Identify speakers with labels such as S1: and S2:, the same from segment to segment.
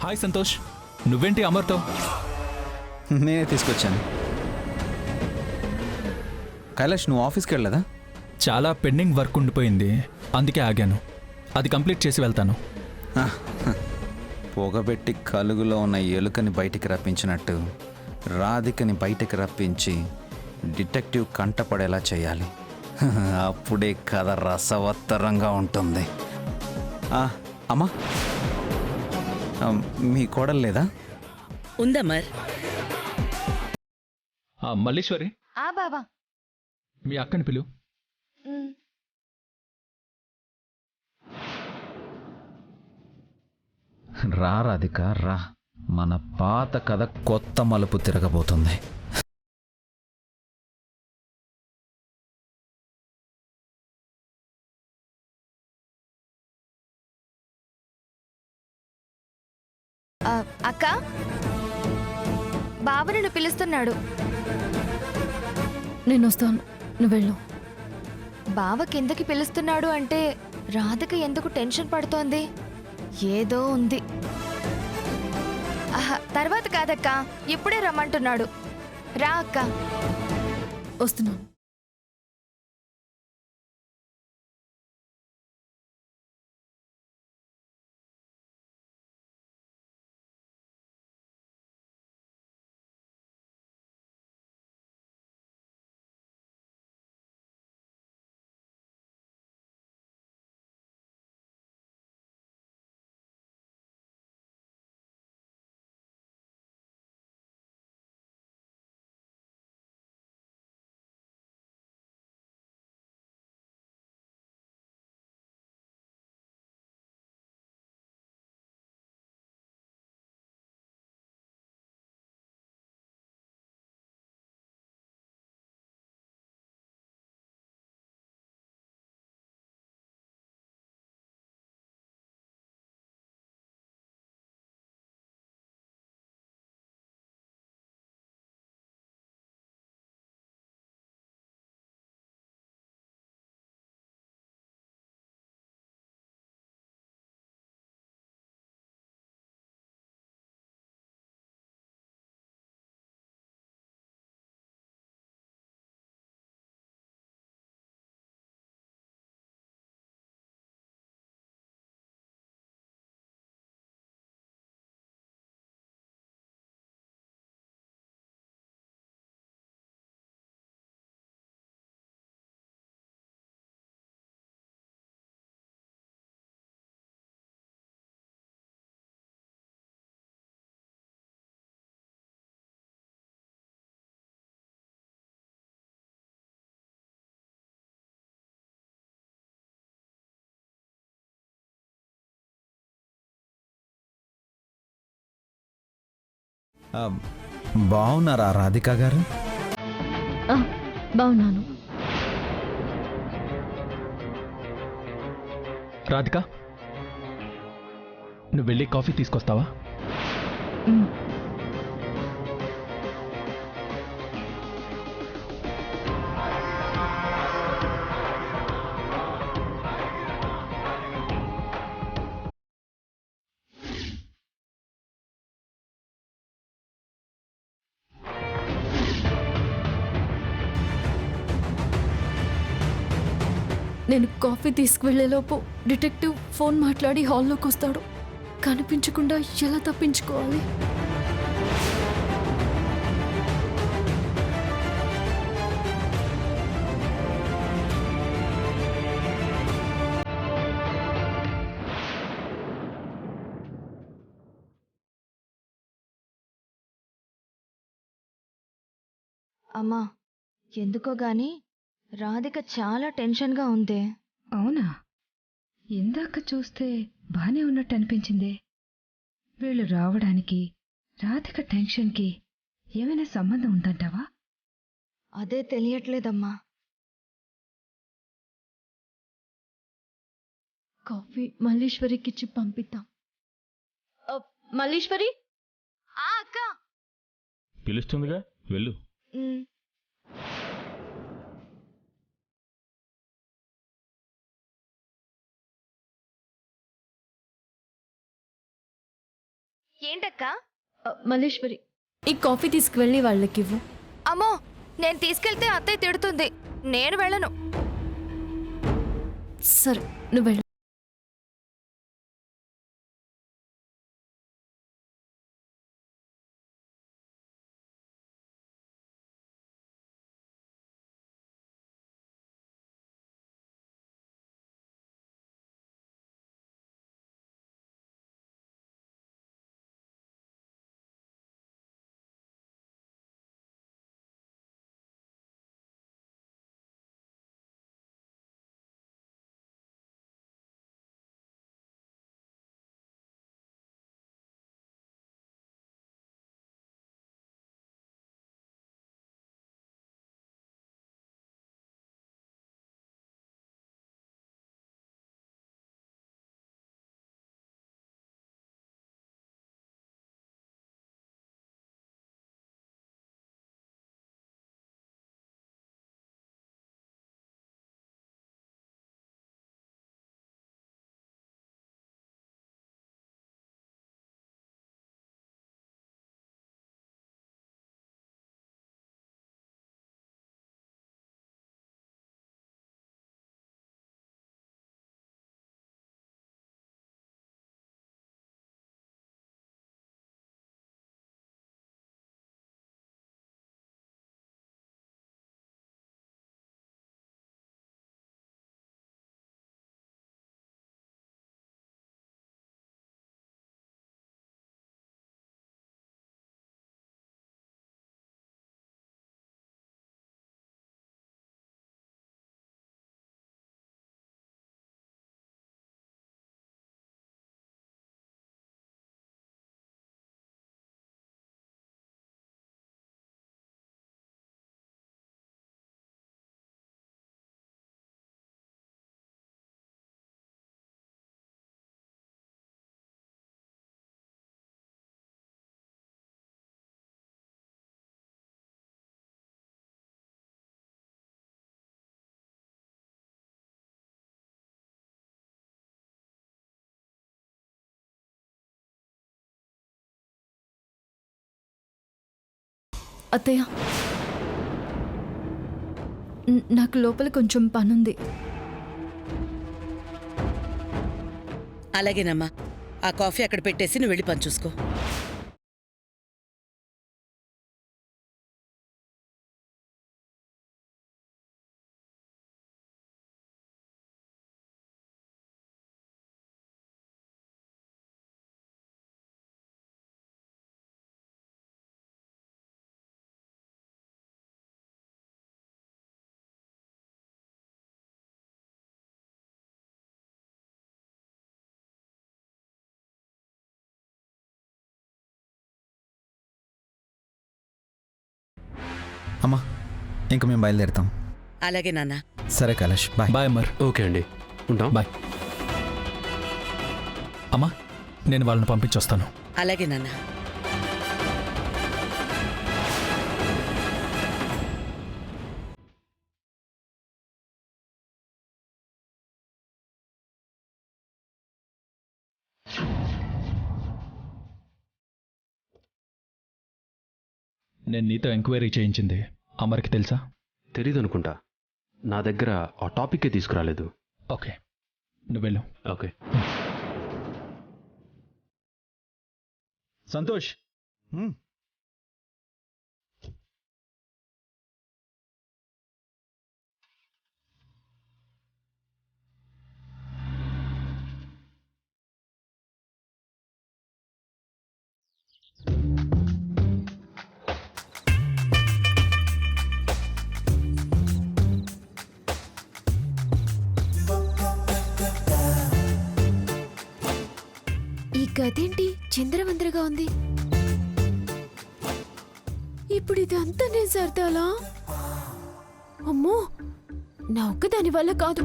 S1: Hi Santosh, నువ్వేంటి అమర్తో?
S2: నేనే తీసుకొచ్చాను. కైలాష్, నువ్వు ఆఫీస్కి వెళ్ళదా?
S1: చాలా పెండింగ్ వర్క్ ఉండిపోయింది, అందుకే ఆగాను. అది కంప్లీట్ చేసి వెళ్తాను.
S2: పొగబెట్టి కలుగులో ఉన్న ఎలుకని బయటికి రప్పించినట్టు రాధికని బయటికి రప్పించి డిటెక్టివ్ కంటపడేలా చేయాలి. అప్పుడే కథ రసవత్తరంగా ఉంటుంది. అమ్మా, మీ కోడలు లేదా?
S3: ఉందమ్మర్.
S1: మల్లీశ్వరి,
S4: బావా,
S1: మీ అక్కని పిలు.
S2: రా రాధిక, రా. మన పాత కథ కొత్త మలుపు తిరగబోతుంది.
S4: అక్క, బావ నిన్ను పిలుస్తున్నాడు.
S5: నేను వస్తాను, నువ్వు వెళ్ళు.
S4: బావ కిందకి పిలుస్తున్నాడు అంటే రాధిక ఎందుకు టెన్షన్ పడుతోంది? ఏదో ఉంది. తర్వాత కాదక్క, ఇప్పుడే రమ్మంటున్నాడు. రా అక్క.
S5: వస్తున్నాను.
S2: బాగున్నారా రాధిక గారు?
S5: బాగున్నాను.
S1: రాధిక, నువ్వు వెళ్ళి కాఫీ తీసుకొస్తావా?
S5: నేను కాఫీ తీసుకువెళ్లేలోపు డిటెక్టివ్ ఫోన్ మాట్లాడి హాల్లోకి వస్తాడు. కనిపించకుండా ఎలా తప్పించుకోవాలి?
S4: అమ్మా, ఎందుకో గాని రాధిక చాలా టెన్షన్గా ఉంది.
S6: అవునా? ఇందాక చూస్తే బానే ఉన్నట్టు అనిపించిందే. వీళ్ళు రావడానికి రాధిక టెన్షన్కి ఏమైనా సంబంధం ఉందంటావా?
S4: అదే తెలియట్లేదమ్మా.
S5: కాఫీ మల్లీశ్వరికిచ్చి పంపిద్దాం. మల్లీశ్వరి,
S4: అక్క.
S7: పిలుస్తుందిగా, వెళ్ళు.
S4: ఏంటక్క?
S5: మల్లేశ్వరి, ఈ కాఫీ తీసుకువెళ్ళి వాళ్ళకివ్వు.
S4: అమ్మో, నేను తీసుకెళ్తే అత్తయ్య తిడుతుంది. నేను వెళ్ళను.
S5: సరే, నువ్వు వెళ్ళు. అత్తయ్య, నాకు లోపల కొంచెం పనుంది.
S3: అలాగేనమ్మా, ఆ కాఫీ అక్కడ పెట్టేసి నువ్వు వెళ్ళి పని చూసుకో.
S8: అమ్మా, ఇంక మేము బయలుదేరుతాం.
S3: అలాగే నాన్న.
S8: సరే Kailash, bye.
S1: Bye Amar.
S9: Okay అండి, ఉంటాం.
S1: బాయ్. అమ్మా, నేను వాళ్ళని పంపించొస్తాను.
S3: అలాగే నాన్న.
S1: నేను నీతో ఎంక్వైరీ చేయించింది అమర్కి తెలుసా?
S9: తెలీదు అనుకుంటా. నా దగ్గర ఆ టాపిక్కే తీసుకురాలేదు.
S1: ఓకే, నువ్వు వెళ్ళు.
S9: ఓకే.
S1: సంతోష్,
S5: గదేంటి చంద్రవందరగా ఉంది? ఇప్పుడు ఇదంతా నేను సర్దాలా? అమ్మో, నా ఒక్కదాని వల్ల కాదు.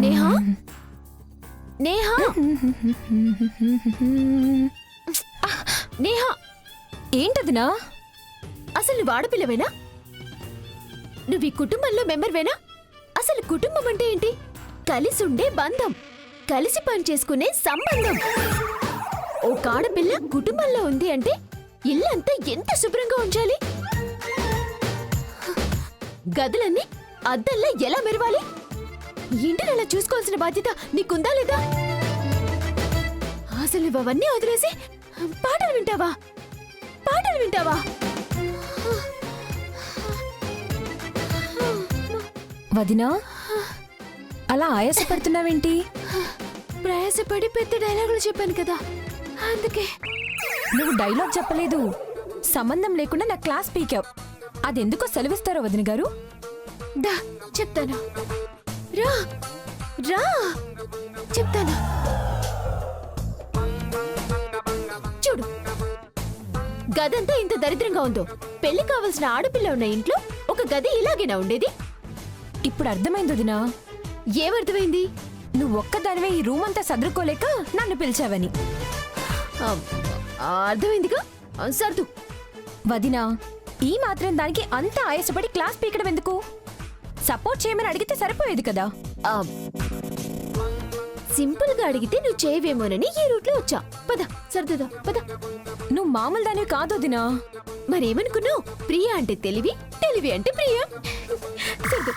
S5: నేహా నేహా నేహా ఏంటదినా? అసలు నువ్వు ఆడపిల్లవేనా? నువ్వు ఈ కుటుంబంలో మెంబర్వేనా? అసలు కుటుంబం అంటే ఏంటి? కలిసి ఉండే బంధం, కలిసి పనిచేసుకునే సంబంధం. ఓ ఆడపిల్ల కుటుంబంలో ఉంది అంటే ఇల్లంతా ఎంత శుభ్రంగా ఉంచాలి, గదులన్నీ అద్దల్లా ఎలా మెరవాలి, ఇంటిని అలా చూసుకోవాల్సిన బాధ్యత నీకుందా లేదా? అసలు నువ్వు అవన్నీ వదిలేసి పాటలు వింటావా? పాటలు వింటావా?
S10: వదినా, అలా ఆయాసపడుతున్నావేంటి?
S5: ప్రయాసపడి పెద్ద డైలాగులు చెప్పాను కదా, అందుకే.
S10: నువ్వు డైలాగ్ చెప్పలేదు, సంబంధం లేకుండా నా క్లాస్ పీకావు. అదెందుకో సెలవిస్తారో వదిన గారు?
S5: దా చెప్తాను, రా రా చెప్తాను. చూడు, గదంతా ఇంత దరిద్రంగా ఉందో. పెళ్లి కావాల్సిన ఆడపిల్ల ఉన్న ఇంట్లో ఒక గది ఇలాగేనా ఉండేది?
S10: ఇప్పుడు అర్థమైంది వదినా.
S5: ఏమర్థమైంది?
S10: నువ్వు ఒక్కదానివే ఈ రూమ్ అంతా సదురుకోలేక నన్ను పిలిచావని.
S5: అర్థమైందిగా, సర్దు.
S10: వదినా, ఈ మాత్రం దానికి అంత ఆయాసపడి క్లాస్ పీకడం ఎందుకు? సపోర్ట్ చేయమని అడిగితే సరిపోయేది కదా.
S5: సింపుల్ గా అడిగితే నువ్వు చేయవేమోనని ఈ రూట్లో వచ్చా. పద సర్దుదా, పద.
S10: నువ్వు మామూలు దానివి కాదు వదినా.
S5: మరేమనుకున్నావు? ప్రియ అంటే తెలివి, తెలివి అంటే ప్రియ. సర్దు.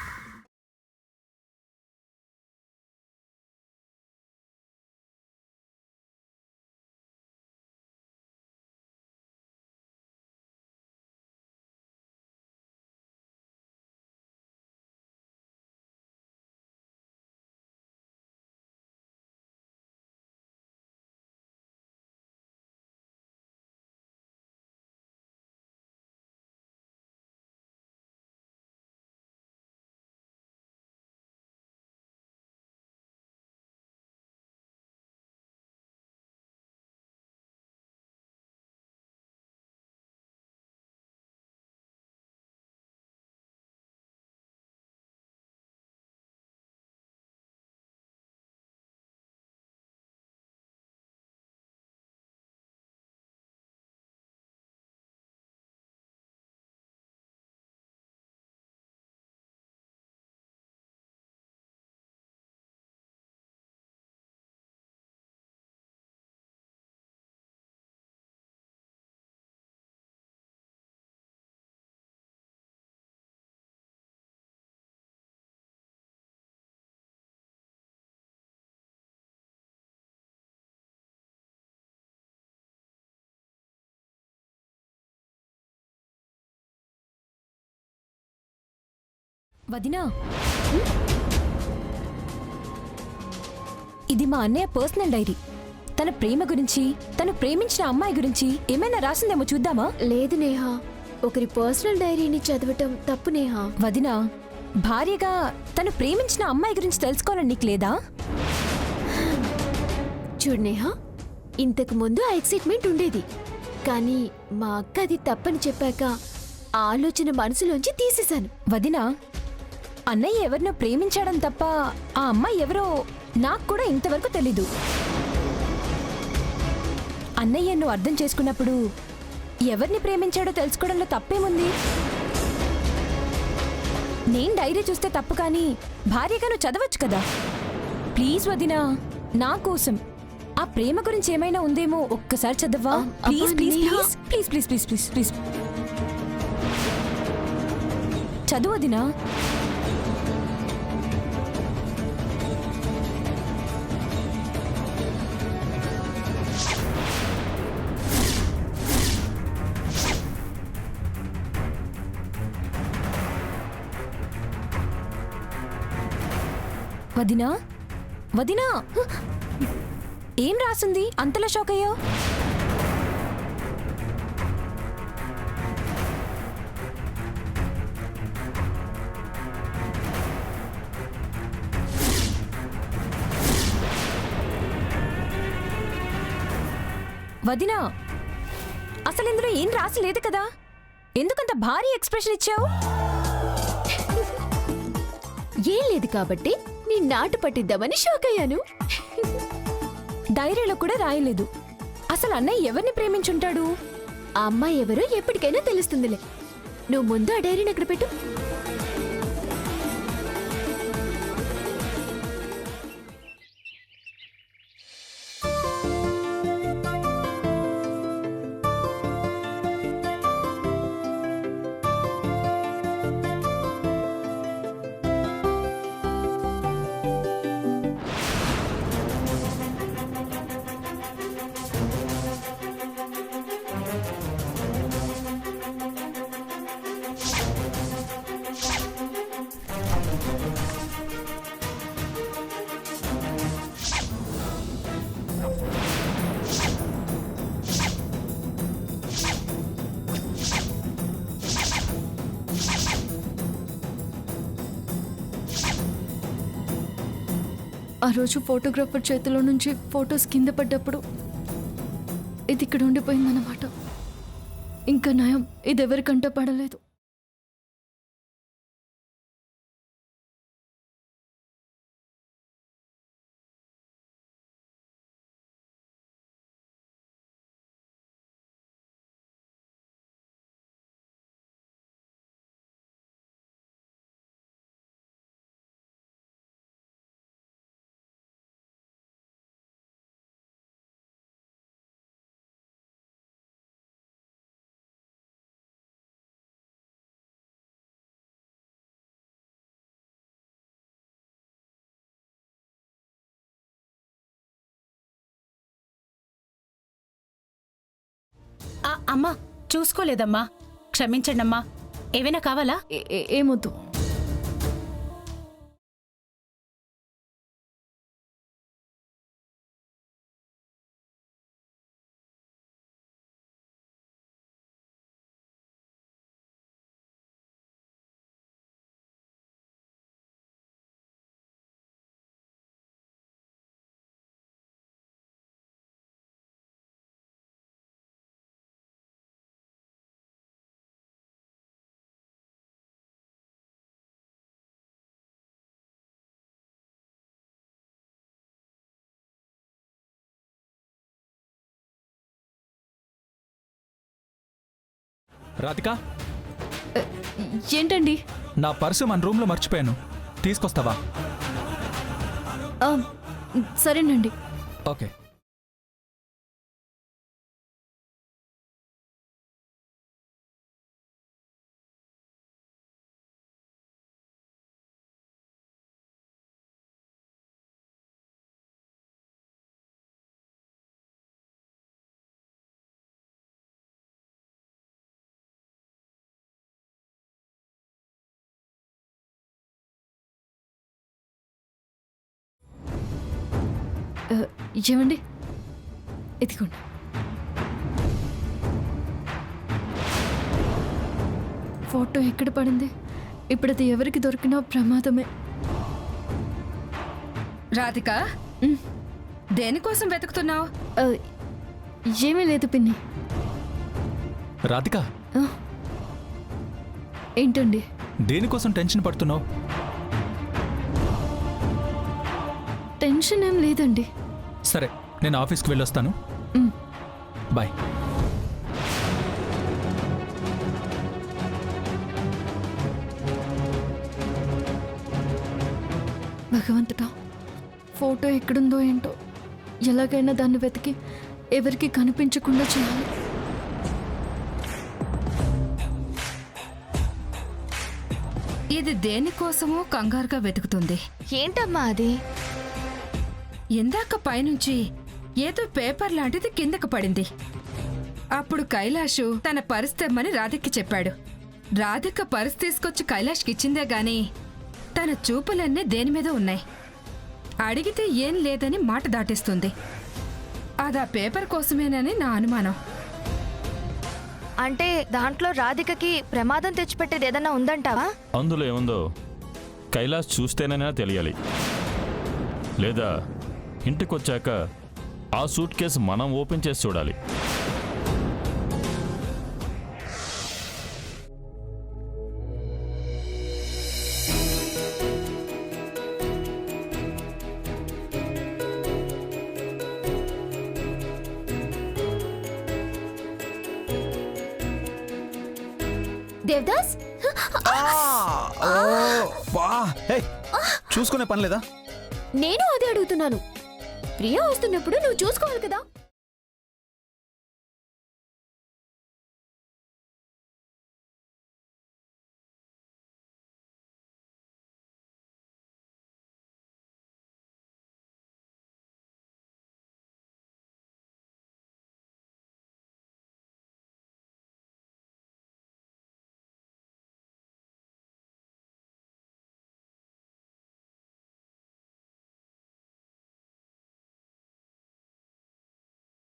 S10: వదినా, ఇది మా అన్నయ్య పర్సనల్ డైరీ. తన ప్రేమ గురించి, తను ప్రేమించిన అమ్మాయి గురించి ఏమైనా రాసిందేమో చూద్దామా?
S5: లేదు నేహా, ఒకరి పర్సనల్ డైరీని చదవటం తప్పు నేహా.
S10: వదినా, భార్యగా తను ప్రేమించిన అమ్మాయి గురించి తెలుసుకోవాలని నీకు లేదా?
S5: చూడు నేహా, ఇంతకు ముందు ఆ ఎక్సైట్మెంట్ ఉండేది, కానీ మా అక్క అది తప్పని చెప్పాక ఆ ఆలోచన మనసులోంచి తీసేశాను.
S10: వదినా, అన్నయ్య ఎవరినో ప్రేమించాడం తప్ప ఆ అమ్మాయి ఎవరో నాకు కూడా ఇంతవరకు తెలీదు. అన్నయ్య నువ్వు అర్థం చేసుకున్నప్పుడు ఎవరిని ప్రేమించాడో తెలుసుకోవడంలో తప్పేముంది? నేను డైరీ చూస్తే తప్పు, కానీ భార్యగా నువ్వు చదవచ్చు కదా. ప్లీజ్ వదినా, నా కోసం ఆ ప్రేమ గురించి ఏమైనా ఉందేమో ఒక్కసారి చదవా? Please please please please please please please please చదువు వదినా. వదినా, వదినా, ఏం రాసింది అంతలా షాక్ అయ్యో? వదినా, అసలు ఇందులో ఏం రాసి లేదు కదా, ఎందుకంత భారీ ఎక్స్ప్రెషన్ ఇచ్చావు?
S5: ఏం లేదు కాబట్టి నీ నాటు పట్టిద్దామని షాక్ అయ్యాను.
S10: డైరీలో కూడా రాయలేదు. అసలు అన్నయ్య ఎవరిని ప్రేమించుంటాడు?
S5: ఆ అమ్మాయి ఎవరో ఎప్పటికైనా తెలుస్తుందిలే. నువ్వు ముందు ఆ డైరీని ఎక్కడ పెట్టు.
S11: ఆ రోజు ఫోటోగ్రాఫర్ చేతిలో నుంచి ఫొటోస్ కింద పడ్డప్పుడు ఇది ఇక్కడ ఉండిపోయిందన్నమాట. ఇంకా నయం, ఇది ఎవరికంట పడలేదు.
S12: అమ్మా, చూసుకోలేదమ్మా, క్షమించండమ్మా. ఏమైనా కావాలా?
S11: ఏమొద్దు.
S1: రాధిక,
S11: ఏంటండి?
S1: నా పర్సు మన రూమ్లో మర్చిపోయాను, తీసుకొస్తావా?
S11: సరేనండి.
S1: ఓకే.
S11: ఏమండి, ఇదిగోండి. ఫోటో ఎక్కడ పడింది? ఇప్పుడు అది ఎవరికి దొరికినా ప్రమాదమే.
S6: రాధిక, దేనికోసం వెతుకుతున్నావు?
S11: ఏమీ లేదు పిన్ని.
S1: రాధిక,
S11: ఏంటండి?
S1: దేనికోసం టెన్షన్ పడుతున్నావు?
S11: టెన్షన్ ఏం లేదండి.
S1: సరే, నేను ఆఫీస్కి వెళ్ళొస్తాను. బాయ్.
S11: భగవంతుడా, ఫోటో ఎక్కడుందో ఏంటో, ఎలాగైనా దాన్ని వెతికి ఎవరికి కనిపించకుండా చేయాలి.
S6: ఇది దేనికోసమో కంగారుగా వెతుకుతుంది.
S4: ఏంటమ్మా అది?
S6: ఇందాక పైనుంచి ఏదో పేపర్ లాంటిది కిందకు పడింది. అప్పుడు కైలాషు తన పర్స్ తెమ్మని రాధిక్కి చెప్పాడు. రాధిక పర్స్ తీసుకొచ్చి కైలాష్కి ఇచ్చిందే గాని తన చూపులన్నీ దేని మీద ఉన్నాయి. అడిగితే ఏం లేదని మాట దాటేస్తుంది. అదా పేపర్ కోసమేనని నా అనుమానం.
S4: అంటే దాంట్లో రాధికకి ప్రమాదం తెచ్చిపెట్టేది ఏదన్నా ఉందంటావా?
S7: అందులో ఏముందో కైలాష్ చూస్తేనైనా తెలియాలి, లేదా ఇంటికొచ్చాక ఆ సూట్ కేసు మనం ఓపెన్ చేసి చూడాలి.
S5: దేవదాస్
S8: చూసుకునే పని లేదా?
S5: నేను అదే అడుగుతున్నాను. ప్రియా వస్తున్నప్పుడు నువ్వు చూసుకోవాలి కదా.